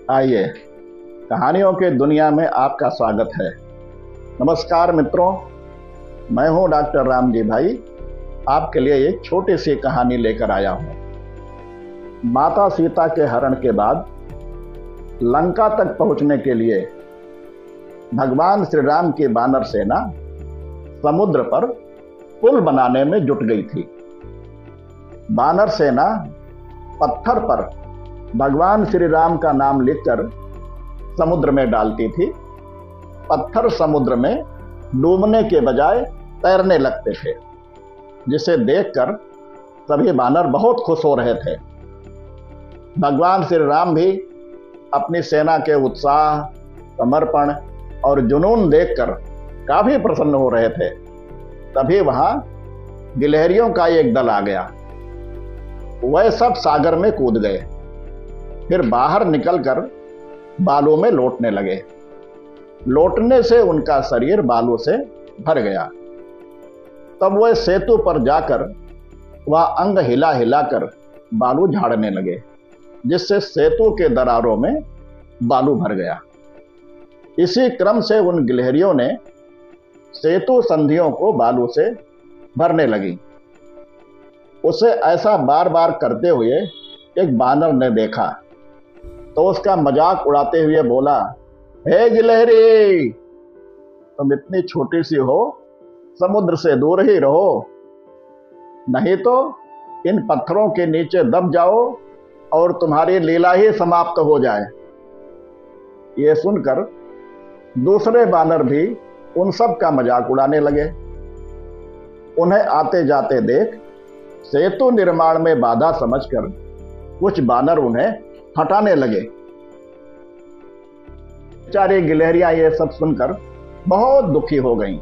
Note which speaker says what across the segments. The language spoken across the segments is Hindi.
Speaker 1: आइए, कहानियों के दुनिया में आपका स्वागत है। नमस्कार मित्रों, मैं हूं डॉक्टर राम जी भाई। आपके लिए एक छोटी सी कहानी लेकर आया हूं। माता सीता के हरण के बाद लंका तक पहुंचने के लिए भगवान श्री राम की वानर सेना समुद्र पर पुल बनाने में जुट गई थी। वानर सेना पत्थर पर भगवान श्री राम का नाम लिखकर समुद्र में डालती थी। पत्थर समुद्र में डूबने के बजाय तैरने लगते थे, जिसे देखकर सभी वानर बहुत खुश हो रहे थे। भगवान श्री राम भी अपनी सेना के उत्साह, समर्पण और जुनून देखकर काफी प्रसन्न हो रहे थे। तभी वहां गिलहरियों का एक दल आ गया। वह सब सागर में कूद गए, फिर बाहर निकलकर बालू में लौटने लगे। लौटने से उनका शरीर बालू से भर गया। तब वह सेतु पर जाकर वह अंग हिला हिलाकर बालू झाड़ने लगे, जिससे सेतु के दरारों में बालू भर गया। इसी क्रम से उन गिलहरियों ने सेतु संधियों को बालू से भरने लगी। उसे ऐसा बार बार करते हुए एक बानर ने देखा, तो उसका मजाक उड़ाते हुए बोला, हे गिलहरी, तुम इतनी छोटी सी हो, समुद्र से दूर ही रहो, नहीं तो इन पत्थरों के नीचे दब जाओ और तुम्हारी लीला ही समाप्त हो जाए। ये सुनकर दूसरे बानर भी उन सब का मजाक उड़ाने लगे। उन्हें आते जाते देख सेतु निर्माण में बाधा समझकर कुछ बानर उन्हें हटाने लगे। बेचारी गिलहरियां ये सब सुनकर बहुत दुखी हो गईं।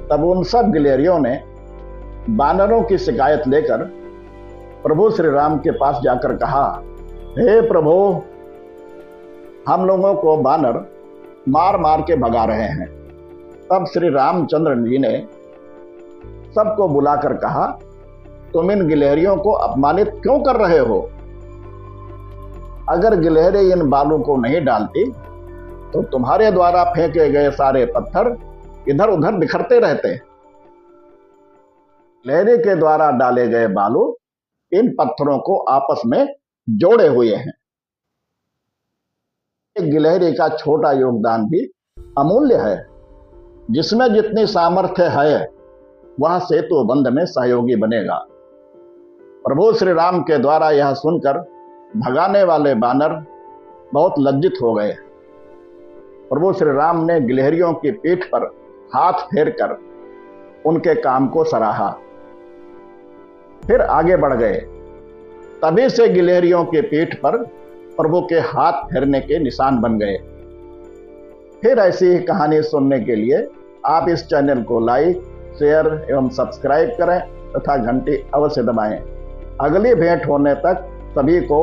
Speaker 1: तब उन सब गिलहरियों ने बानरों की शिकायत लेकर प्रभु श्री राम के पास जाकर कहा, हे प्रभु, हम लोगों को बानर मार मार के भगा रहे हैं। तब श्री रामचंद्र जी ने सबको बुलाकर कहा, तुम इन गिलहरियों को अपमानित क्यों कर रहे हो? अगर गिलहरी इन बालों को नहीं डालती तो तुम्हारे द्वारा फेंके गए सारे पत्थर इधर उधर बिखरते रहते। गिलहरी के द्वारा डाले गए बालू इन पत्थरों को आपस में जोड़े हुए हैं। एक गिलहरी का छोटा योगदान भी अमूल्य है। जिसमें जितनी सामर्थ्य है वह सेतु बंध में सहयोगी बनेगा। प्रभु श्री राम के द्वारा यह सुनकर भगाने वाले बानर बहुत लज्जित हो गए। प्रभु श्री राम ने गिलहरियों की पीठ पर हाथ फेरकर उनके काम को सराहा, फिर आगे बढ़ गए। तभी से गिलहरियों की पीठ पर प्रभु के हाथ फेरने के निशान बन गए। फिर ऐसी ही कहानी सुनने के लिए आप इस चैनल को लाइक, शेयर एवं सब्सक्राइब करें तथा घंटी अवश्य दबाएं। अगली भेंट होने तक सभी को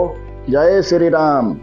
Speaker 1: जय श्री राम।